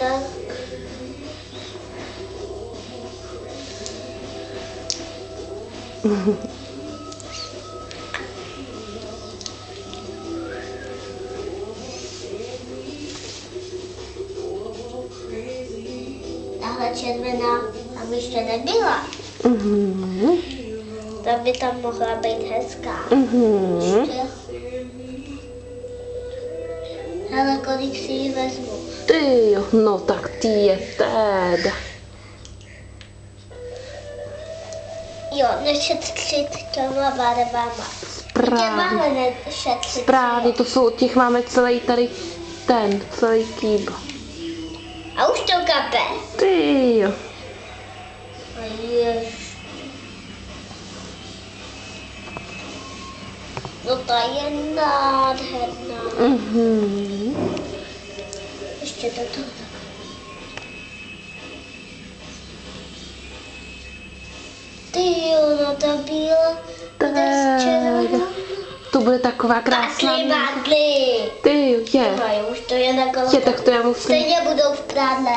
tak. Tahle červená tam ještě nebyla. Ta by tam mohla být hezká. Ještě. Hele, kolik si ji vezmu. Ty jo, no tak ty je teda. Jo, nešetřit těma barvama. Správně. Nešetřit. Správně, to jsou, těch máme celý tady celý kýb. A už to kape. Ty jo. No ta je nádherná. Ještě do toho. Ty jo, no ta bílá. To bude taková krásná. Badly. Ty jo, je. Už to je na kolo. Je, tak to já musím. Stejně budou v prádle.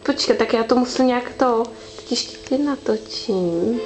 Počkej, tak já to musím nějak to. Teď ještě natočím.